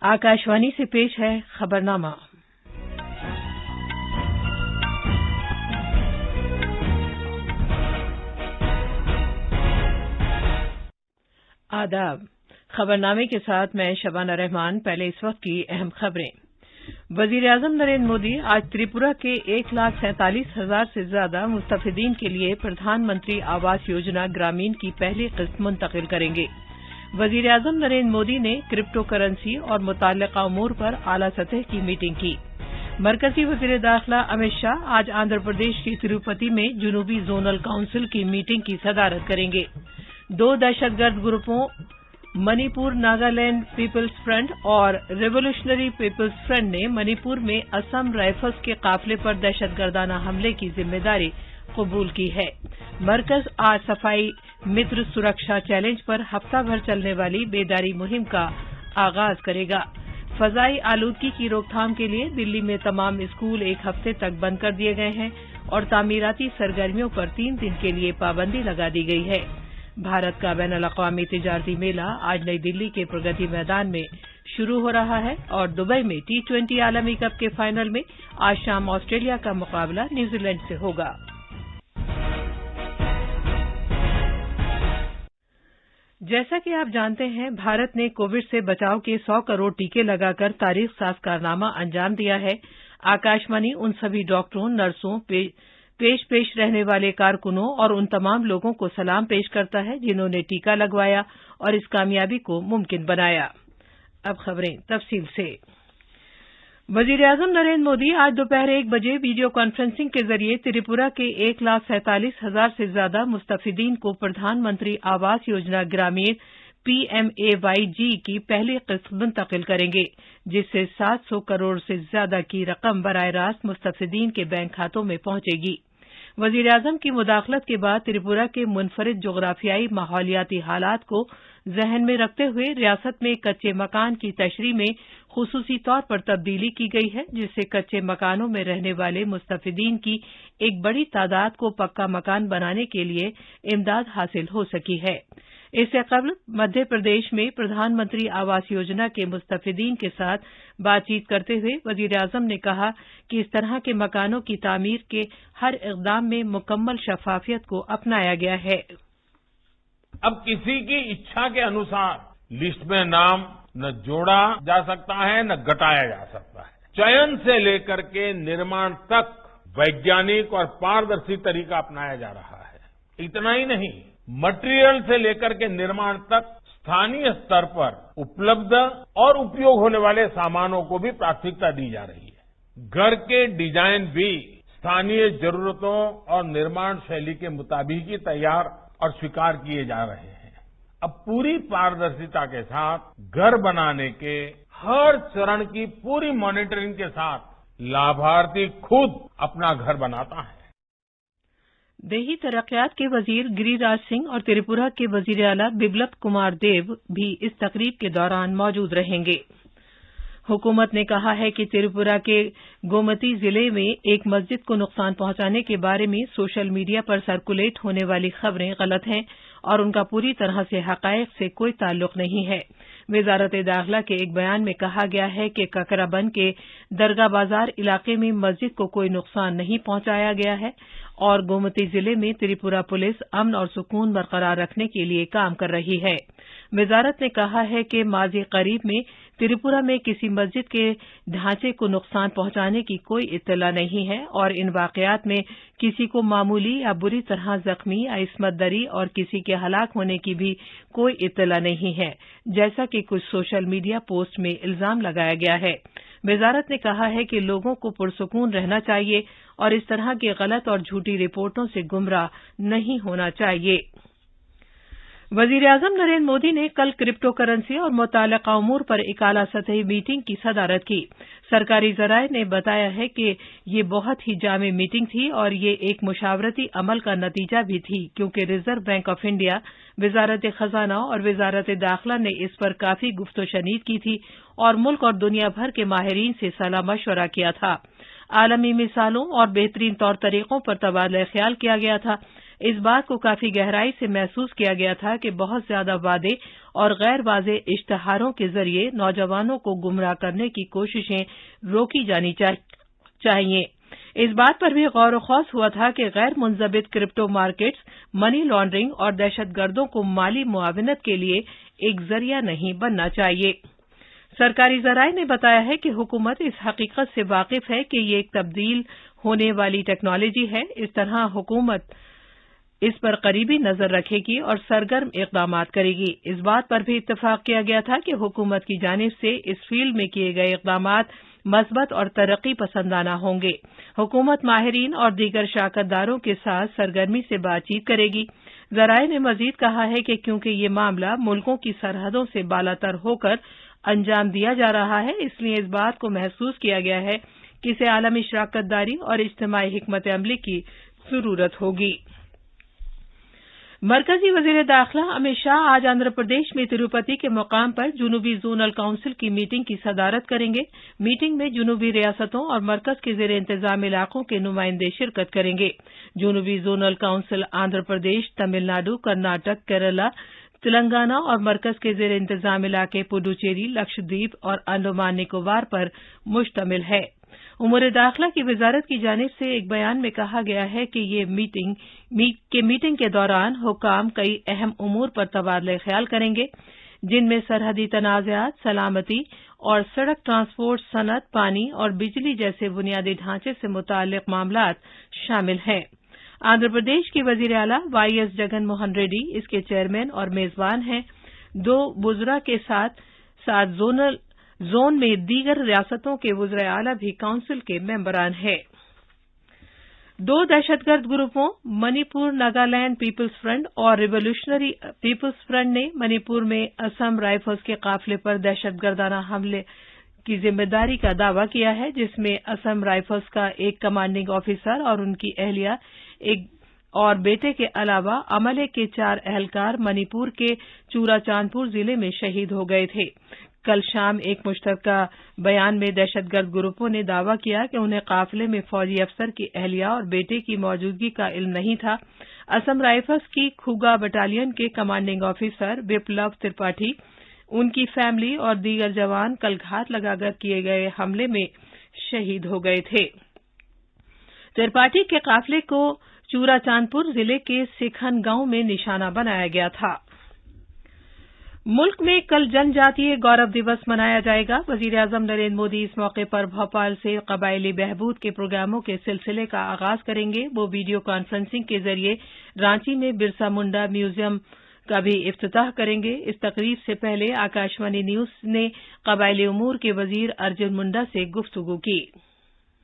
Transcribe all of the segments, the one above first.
आकाशवाणी से पेश है खबरनामा। आदाब। खबरनामे के साथ मैं शबाना रहमान। पहले इस वक्त की अहम खबरें। वजीर-ए-आजम नरेंद्र मोदी आज त्रिपुरा के 1,47,000 से ज्यादा मुस्तफिदीन के लिए प्रधानमंत्री आवास योजना ग्रामीण की पहली किस्त मुंतकिल करेंगे। वजीर-ए-आजम नरेंद्र मोदी ने क्रिप्टो करेंसी और मुताल्लिका उमूर पर आला सतह की मीटिंग की। मरकजी वजीर दाखिला अमित शाह आज आंध्र प्रदेश की तिरुपति में जुनूबी जोनल काउंसिल की मीटिंग की सदारत करेंगे। 2 दहशतगर्द ग्रुपों मणिपुर नागालैंड पीपल्स फ्रंट और रेवोल्यूशनरी पीपल्स फ्रंट ने मणिपुर में असम राइफल्स के काफिले पर दहशतगर्दाना हमले की जिम्मेदारी कबूल की है। मरकज आज सफाई मित्र सुरक्षा चैलेंज पर हफ्ता भर चलने वाली बेदारी मुहिम का आगाज करेगा। फजाई आलूदगी की रोकथाम के लिए दिल्ली में तमाम स्कूल एक हफ्ते तक बंद कर दिए गए हैं और तामीराती सरगर्मियों पर 3 दिन के लिए पाबंदी लगा दी गई है। भारत का बैनुल-अक़वामी तिजारती मेला आज नई दिल्ली के प्रगति मैदान में शुरू हो रहा है और दुबई में T20 आलमी कप के फाइनल में आज शाम ऑस्ट्रेलिया का मुकाबला न्यूजीलैंड से होगा। जैसा कि आप जानते हैं, भारत ने कोविड से बचाव के 100 करोड़ टीके लगाकर तारीख साज कारनामा अंजाम दिया है। आकाशवाणी उन सभी डॉक्टरों, नर्सों, पेश रहने वाले कारकुनों और उन तमाम लोगों को सलाम पेश करता है जिन्होंने टीका लगवाया और इस कामयाबी को मुमकिन बनाया। अब खबरें तफसील से। वजीर-ए-आजम नरेंद्र मोदी आज दोपहर 1 बजे वीडियो कॉन्फ्रेंसिंग के जरिए त्रिपुरा के 1,47,000 से ज्यादा मुस्तफिदीन को प्रधानमंत्री आवास योजना ग्रामीण PMAYG की पहली किस्त मुंतकिल करेंगे, जिससे 700 करोड़ से ज्यादा की रकम बराह रास्त मुस्तफिदीन के बैंक खातों में पहुंचेगी। वजीर-ए-आजम की मुदाखलत के बाद त्रिपुरा के मुनफरिद जोग्राफियाई माहौलियाती हालात को जहन में रखते हुए रियासत में कच्चे मकान की तशरीह में खुसूसी तौर पर तब्दीली की गई है, जिससे कच्चे मकानों में रहने वाले मुस्तफिदीन की एक बड़ी तादाद को पक्का मकान बनाने के लिए इमदाद हासिल हो सकी है। इससे कबल मध्य प्रदेश में प्रधानमंत्री आवास योजना के मुस्तफिदीन के साथ बातचीत करते हुए वजीर-ए-आजम ने कहा कि इस तरह के मकानों की तामीर के हर इक़दाम में मुकम्मल शफाफियत को अपनाया गया है। अब किसी की इच्छा के अनुसार लिस्ट में नाम न जोड़ा जा सकता है न घटाया जा सकता है। चयन से लेकर के निर्माण तक वैज्ञानिक और पारदर्शी तरीका अपनाया जा रहा है। इतना ही नहीं, मटेरियल से लेकर के निर्माण तक स्थानीय स्तर पर उपलब्ध और उपयोग होने वाले सामानों को भी प्राथमिकता दी जा रही है। घर के डिजाइन भी स्थानीय जरूरतों और निर्माण शैली के मुताबिक ही तैयार और स्वीकार किए जा रहे हैं। अब पूरी पारदर्शिता के साथ घर बनाने के हर चरण की पूरी मॉनिटरिंग के साथ लाभार्थी खुद अपना घर बनाता है। देही तरक्यात के वजीर गिरिराज सिंह और त्रिपुरा के वजीर आला बिप्लब कुमार देव भी इस तकरीब के दौरान मौजूद रहेंगे। हुकूमत ने कहा है कि त्रिपुरा के गोमती जिले में एक मस्जिद को नुकसान पहुंचाने के बारे में सोशल मीडिया पर सर्कुलेट होने वाली खबरें गलत हैं और उनका पूरी तरह से हकायक से कोई ताल्लुक नहीं है। वजारत दाखिला के एक बयान में कहा गया है कि ककराबंद के दरगाह बाजार इलाके में मस्जिद को कोई नुकसान नहीं पहुंचाया गया है और गोमती जिले में त्रिपुरा पुलिस अमन और सुकून बरकरार रखने के लिए काम कर रही है। वजारत ने कहा है कि माजी करीब में त्रिपुरा में किसी मस्जिद के ढांचे को नुकसान पहुंचाने की कोई इत्तला नहीं है और इन वाकयात में किसी को मामूली या बुरी तरह जख्मी या इस्मत दरी और किसी के हलाक होने की भी कोई इत्तला नहीं है, जैसा कि कुछ सोशल मीडिया पोस्ट में इल्जाम लगाया गया है। वजारत ने कहा है कि लोगों को पुरसुकून रहना चाहिए और इस तरह की गलत और झूठी रिपोर्टों से गुमराह नहीं होना चाहिए। वजीर-ए-आजम नरेंद्र मोदी ने कल क्रिप्टो करेंसी और मुताल्लिका उमूर पर एक आला सतही मीटिंग की सदारत की। सरकारी जराये ने बताया है कि ये बहुत ही जामे मीटिंग थी और ये एक मुशावरती अमल का नतीजा भी थी, क्योंकि रिजर्व बैंक ऑफ इंडिया, वजारत खजाना और वजारत दाखिला ने इस पर काफी गुफ्तशनीद की थी और मुल्क और दुनिया भर के माहिरीन से सलाह मशवरा किया था। आलमी मिसालों और बेहतरीन तौर तरीकों पर तबादला ख्याल किया गया था। اس بات کو کافی گہرائی سے محسوس کیا گیا تھا کہ بہت زیادہ وعدے اور غیر واضح اشتہاروں کے ذریعے نوجوانوں کو گمراہ کرنے کی کوششیں روکی جانی چاہیے۔ اس بات پر بھی غور و خوض ہوا تھا کہ غیر منضبط کرپٹو مارکیٹس منی لانڈرنگ اور دہشت گردوں کو مالی معاونت کے لیے ایک ذریعہ نہیں بننا چاہیے۔ سرکاری ذرائع نے بتایا ہے کہ حکومت اس حقیقت سے واقف ہے کہ یہ ایک تبدیل ہونے والی ٹیکنالوجی ہے۔ اس طرح حکومت اس پر قریبی نظر رکھے گی اور سرگرم اقدامات کرے گی۔ اس بات پر بھی اتفاق کیا گیا تھا کہ حکومت کی جانب سے اس فیلڈ میں کیے گئے اقدامات مثبت اور ترقی پسندانہ ہوں گے۔ حکومت ماہرین اور دیگر شراکت داروں کے ساتھ سرگرمی سے بات چیت کرے گی۔ ذرائع نے مزید کہا ہے کہ کیونکہ یہ معاملہ ملکوں کی سرحدوں سے بالاتر ہو کر انجام دیا جا رہا ہے، اس لیے اس بات کو محسوس کیا گیا ہے کہ اسے عالمی شراکت داری اور اجتماعی حکمت عملی کی ضرورت ہوگی۔ مرکزی وزیر داخلہ امت شاہ آج آندھرا پردیش میں تروپتی کے مقام پر جنوبی زونل کونسل کی میٹنگ کی صدارت کریں گے۔ میٹنگ میں جنوبی ریاستوں اور مرکز کے زیر انتظام علاقوں کے نمائندے شرکت کریں گے۔ جنوبی زونل کونسل آندھرا پردیش، تمل ناڈو، کرناٹک، کیرالہ، تلنگانہ اور مرکز کے زیر انتظام علاقے پڈوچیری، لکشدیپ اور انڈمان نکوبار پر مشتمل ہے۔ امور داخلہ کی وزارت کی جانب سے ایک بیان میں کہا گیا ہے کہ یہ میٹنگ کے دوران حکام کئی اہم امور پر تبادلہ خیال کریں گے، جن میں سرحدی تنازعات، سلامتی اور سڑک ٹرانسپورٹ، صنعت، پانی اور بجلی جیسے بنیادی ڈھانچے سے متعلق معاملات شامل ہیں۔ آندھرا پردیش کے وزیر اعلیٰ وائی ایس جگن موہن ریڈی اس کے چیئرمین اور میزبان ہیں۔ دو وزراء کے ساتھ زون میں دیگر ریاستوں کے وزراء اعلیٰ بھی کونسل کے ممبران ہیں۔ دو دہشت گرد گروپوں منی پور ناگالینڈ پیپلز فرنٹ اور ریولیوشنری پیپلز فرنٹ نے منی پور میں اسم رائفلز کے قافلے پر دہشت گردانہ حملے کی ذمہ داری کا دعویٰ کیا ہے، جس میں اسم رائفلز کا ایک کمانڈنگ آفیسر اور ان کی اہلیہ اور بیٹے کے علاوہ عملے کے 4 اہلکار منی پور کے چورا چاندپور ضلع میں شہید ہو گئے تھے۔ کل شام ایک مشترکہ بیان میں دہشت گرد گروپوں نے دعویٰ کیا کہ انہیں قافلے میں فوجی افسر کی اہلیہ اور بیٹے کی موجودگی کا علم نہیں تھا۔ اسم رائفلز کی کھوگا بٹالین کے کمانڈنگ آفیسر بپلو ترپاٹھی، ان کی فیملی اور دیگر جوان کل گھات لگا کر کیے گئے حملے میں شہید ہو گئے تھے۔ ترپاٹھی کے قافلے کو چورا چاندپور ضلع کے سکھن گاؤں میں نشانہ بنایا گیا تھا۔ ملک میں کل جن جاتیہ گورو دیوس منایا جائے گا۔ وزیر اعظم نریندر مودی اس موقع پر بھوپال سے قبائلی بہبود کے پروگراموں کے سلسلے کا آغاز کریں گے۔ وہ ویڈیو کانفرنسنگ کے ذریعے رانچی میں برسا منڈا میوزیم کا بھی افتتاح کریں گے۔ اس تقریب سے پہلے آکاشوانی نیوز نے قبائلی امور کے وزیر ارجن منڈا سے گفتگو کی۔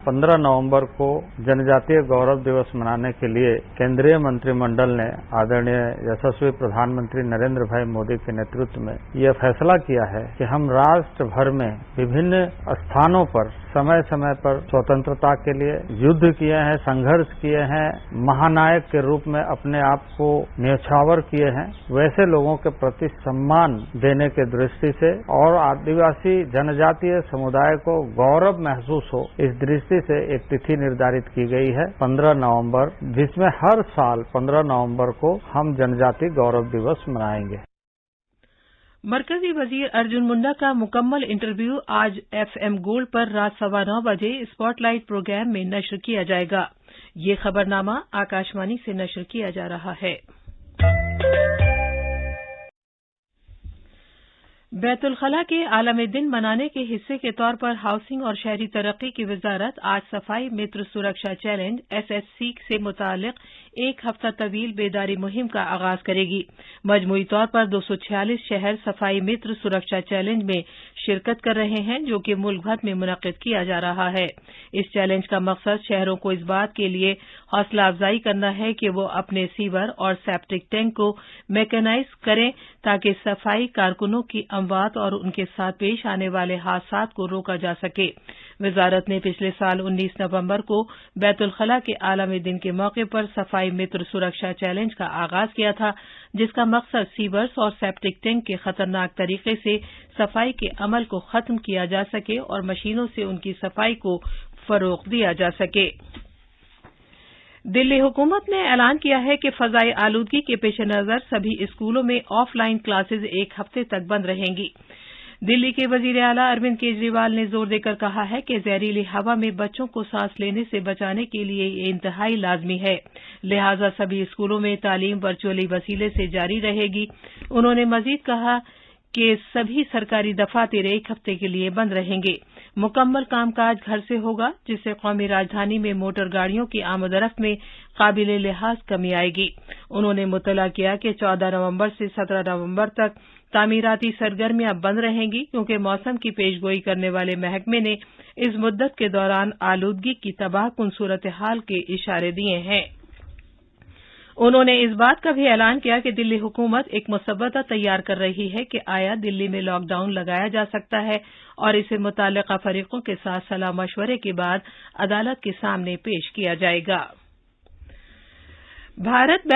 15 نومبر کو जनजातीय गौरव दिवस मनाने के लिए केंद्रीय मंत्रिमंडल ने आदरणीय यशस्वी प्रधानमंत्री नरेंद्र भाई मोदी के नेतृत्व में यह फैसला किया है कि हम राष्ट्र भर में विभिन्न स्थानों पर समय समय पर स्वतंत्रता के लिए युद्ध किए हैं, संघर्ष किए हैं, महानायक के रूप में अपने आप को न्यौछावर किए हैं, वैसे लोगों के प्रति सम्मान देने की दृष्टि से और आदिवासी जनजातीय समुदाय को गौरव महसूस हो, इस दृष्टि से एक तिथि निर्धारित की गई है 15 नवंबर, जिसमें हर साल 15 नवंबर को हम जनजातीय गौरव दिवस मनाएंगे। मरकजी वजीर अर्जुन मुंडा का मुकम्मल इंटरव्यू आज FM गोल्ड पर रात 9:15 बजे स्पॉटलाइट प्रोग्राम में नश्र किया जाएगा। ये खबरनामा आकाशवाणी से नश्र किया जा रहा है। बैतुल खला के आलमी दिन मनाने के हिस्से के तौर पर हाउसिंग और शहरी तरक्की की वजारत आज सफाई मित्र सुरक्षा चैलेंज SHC से मुतालिक एक हफ्ता तवील बेदारी मुहिम का आगाज करेगी। मजमूई तौर पर 246 शहर सफाई मित्र सुरक्षा चैलेंज में शिरकत कर रहे हैं, जो कि मुल्क भर में मुनक्किद किया जा रहा है। इस चैलेंज का मकसद शहरों को इस बात के लिए हौसला अफजाई करना है कि वो अपने सीवर और सेप्टिक टैंक को मैकेनाइज करें, ताकि सफाई कारकुनों की अमवात और उनके साथ पेश आने वाले हादसात को रोका जा सके। वजारत ने पिछले साल 19 नवंबर को बैतुल खला के आलमी दिन के मौके पर सफाई मित्र सुरक्षा चैलेंज का आगाज किया था, जिसका मकसद सीवर्स और सेप्टिक टैंक के खतरनाक तरीके से सफाई के अमल को खत्म किया जा सके और मशीनों से उनकी सफाई को फरोग दिया जा सके। दिल्ली हुकूमत ने ऐलान किया है कि फजाई आलूदगी के पेश नजर सभी स्कूलों में ऑफलाइन क्लासेज एक हफ्ते तक बंद रहेंगी। दिल्ली के वजीर आला अरविंद केजरीवाल ने जोर देकर कहा है कि जहरीली हवा में बच्चों को सांस लेने से बचाने के लिए ये इंतहाई लाजमी है, लिहाजा सभी स्कूलों में तालीम वर्चुअली वसीले से जारी रहेगी। उन्होंने मजीद कहा कि सभी सरकारी दफातर एक हफ्ते के लिए बंद रहेंगे। मुकम्मल कामकाज घर से होगा, जिससे कौमी राजधानी में मोटर गाड़ियों की आमदरफ्त में काबिले लिहाज कमी आएगी। उन्होंने मुतला किया कि 14 नवंबर से 17 नवंबर तक तामीराती सरगर्मियां बंद रहेंगी, क्योंकि मौसम की पेशगोई करने वाले महकमे ने इस मुद्दत के दौरान आलूदगी की तबाहकुन सूरत हाल के इशारे दिए हैं। उन्होंने इस बात का भी ऐलान किया कि दिल्ली हुकूमत एक मसवदा तैयार कर रही है कि आया दिल्ली में लॉकडाउन लगाया जा सकता है और इसे मुताल्लिका फरीकों के साथ सलाह मशवरे के बाद अदालत के सामने पेश किया जाएगा। भारतीय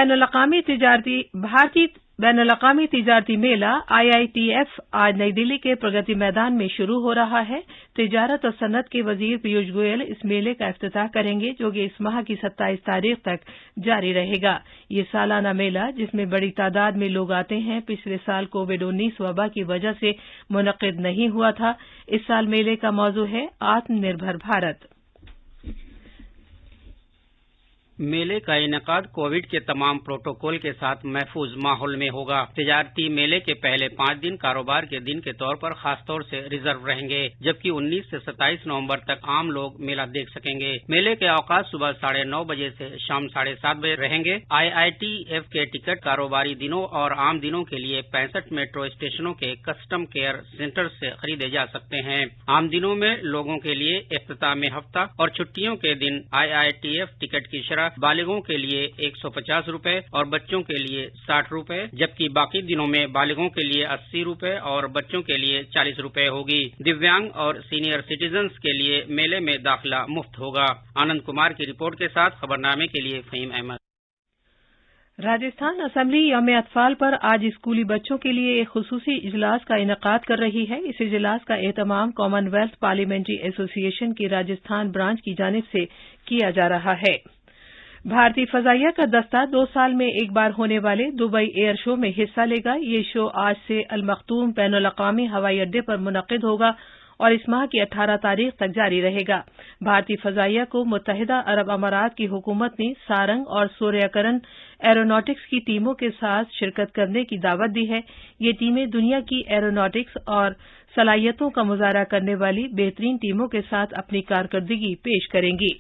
बैनुल-अक़वामी तिजारती मेला IITF आज नई दिल्ली के प्रगति मैदान में शुरू हो रहा है। तिजारत और सनअत के वजीर पीयूष गोयल इस मेले का इफ्तिताह करेंगे, जो कि इस माह की 27 तारीख तक जारी रहेगा। ये सालाना मेला, जिसमें बड़ी तादाद में लोग आते हैं, पिछले साल कोविड-19 वबा की वजह से मुनक़िद नहीं हुआ था। इस साल मेले का मौजू है आत्मनिर्भर भारत। मेले का इनेकाद कोविड के तमाम प्रोटोकॉल के साथ महफूज माहौल में होगा। तिजारती मेले के पहले 5 दिन कारोबार के दिन के तौर पर खास तौर से रिजर्व रहेंगे, जबकि 19 से 27 नवंबर तक आम लोग मेला देख सकेंगे। मेले के औकात सुबह 9:30 बजे से शाम 7:30 बजे रहेंगे। IITF के टिकट कारोबारी दिनों और आम दिनों के लिए 65 मेट्रो स्टेशनों के कस्टम केयर सेंटर से खरीदे जा सकते हैं। आम दिनों में लोगों के लिए इख्तितामी हफ्ता और छुट्टियों के दिन IITF टिकट की शरह बालिगों के लिए 150 रुपए और बच्चों के लिए 60 रुपए, जबकि बाकी दिनों में बालिगों के लिए 80 रुपए और बच्चों के लिए 40 रुपए होगी। दिव्यांग और सीनियर सिटीजन्स के लिए मेले में दाखिला मुफ्त होगा। आनंद कुमार की रिपोर्ट के साथ खबरनामे के लिए फहीम अहमद। राजस्थान असेंबली यौम अतफाल पर आज स्कूली बच्चों के लिए एक खुसूसी इजलास का इनेकाद कर रही है। इस इजलास का एहतमाम कॉमनवेल्थ पार्लियामेंट्री एसोसिएशन की राजस्थान ब्रांच की जानिब से किया जा रहा है। भारतीय फजाइया का दस्ता 2 साल में एक बार होने वाले दुबई एयर शो में हिस्सा लेगा। ये शो आज से अल मखदूम बैनुल-अक़वामी हवाई अड्डे पर मुनक़िद होगा और इस माह की 18 तारीख तक जारी रहेगा। भारतीय फजाइया को मुत्तहिदा अरब अमारात की हुकूमत ने सारंग और सूर्यकरण एरोनॉटिक्स की टीमों के साथ शिरकत करने की दावत दी है। ये टीमें दुनिया की एरोनॉटिक्स और सलाहियतों का मुजाहरा करने वाली बेहतरीन टीमों के साथ अपनी कारकर्दगी पेश करेंगी।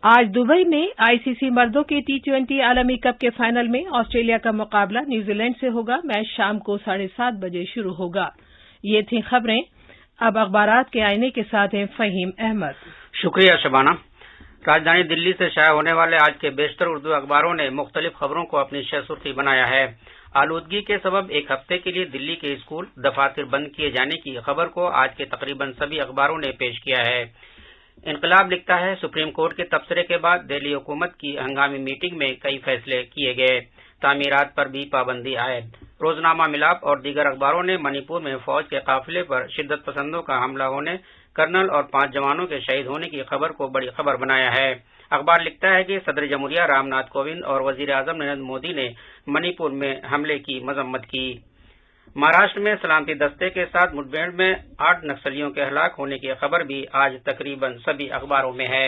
आज दुबई में आईसीसी मर्दों के T20 आलमी कप के फाइनल में ऑस्ट्रेलिया का मुकाबला न्यूजीलैंड से होगा। मैच शाम को 7:30 बजे शुरू होगा। ये थी खबरें। अब अखबारात के आईने के साथ हैं फहीम अहमद। शुक्रिया शबाना। राजधानी दिल्ली से शाया होने वाले आज के बेशतर उर्दू अखबारों ने मुख्तलिफ खबरों को अपनी सुर्खी बनाया है। आलूदगी के सबब एक हफ्ते के लिए दिल्ली के स्कूल दफातर बंद किए जाने की खबर को आज के तकरीबन सभी अखबारों ने पेश किया है। इनकलाब लिखता है, सुप्रीम कोर्ट के तबसरे के बाद दिल्ली हुकूमत की हंगामी मीटिंग में कई फैसले किए गए, तामीरात पर भी पाबंदी आयद। रोजनामा मिलाप और दीगर अखबारों ने मणिपुर में फौज के काफिले पर शिद्दत पसंदों का हमला होने, कर्नल और 5 जवानों के शहीद होने की खबर को बड़ी खबर बनाया है। अखबार लिखता है कि सदर जमहूरिया रामनाथ कोविंद और वजीर आजम नरेंद्र मोदी ने मणिपुर में हमले की मजम्मत की। महाराष्ट्र में सलामती दस्ते के साथ मुठभेड़ में 8 नक्सलियों के हलाक होने की खबर भी आज तकरीबन सभी अखबारों में है।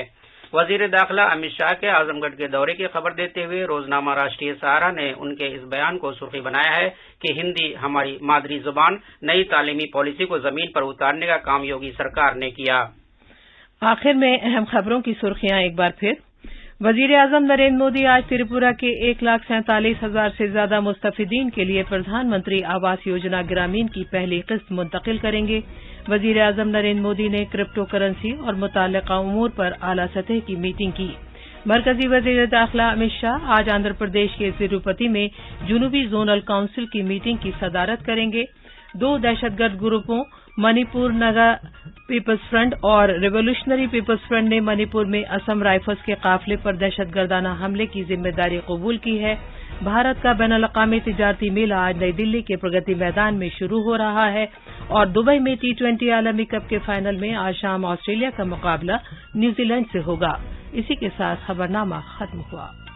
वजीर दाखिला अमित शाह के आजमगढ़ के दौरे की खबर देते हुए रोजनामा राष्ट्रीय सहारा ने उनके इस बयान को सुर्खी बनाया है कि हिंदी हमारी मादरी जुबान, नई तालीमी पॉलिसी को जमीन पर उतारने का काम योगी सरकार ने किया। आखिर में अहम खबरों की सुर्खियां एक बार फिर। वजीर आजम नरेंद्र मोदी आज त्रिपुरा के 1,47,000 से ज्यादा मुस्तफिदीन के लिए प्रधानमंत्री आवास योजना ग्रामीण की पहली किस्त मुंतकिल करेंगे। वजीर आजम नरेंद्र मोदी ने क्रिप्टो करेंसी और मुताल्लिका उमूर पर आला सतह की मीटिंग की। मरकजी वजीर दाखिला अमित शाह आज आंध्र प्रदेश के तिरुपति में जुनूबी जोनल काउंसिल की मीटिंग की सदारत करेंगे। दो दहशतगर्द ग्रुपों मणिपुर नागा पीपल्स फ्रंट और रिवोल्यूशनरी पीपल्स फ्रंट ने मणिपुर में असम राइफल्स के काफिले पर दहशतगर्दाना हमले की जिम्मेदारी कबूल की है। भारत का बैनुल-अक़वामी तिजारती मेला आज नई दिल्ली के प्रगति मैदान में शुरू हो रहा है और दुबई में T20 आलमी कप के फाइनल में आज शाम ऑस्ट्रेलिया का मुकाबला न्यूजीलैंड से होगा। इसी के साथ खबरनामा खत्म हुआ।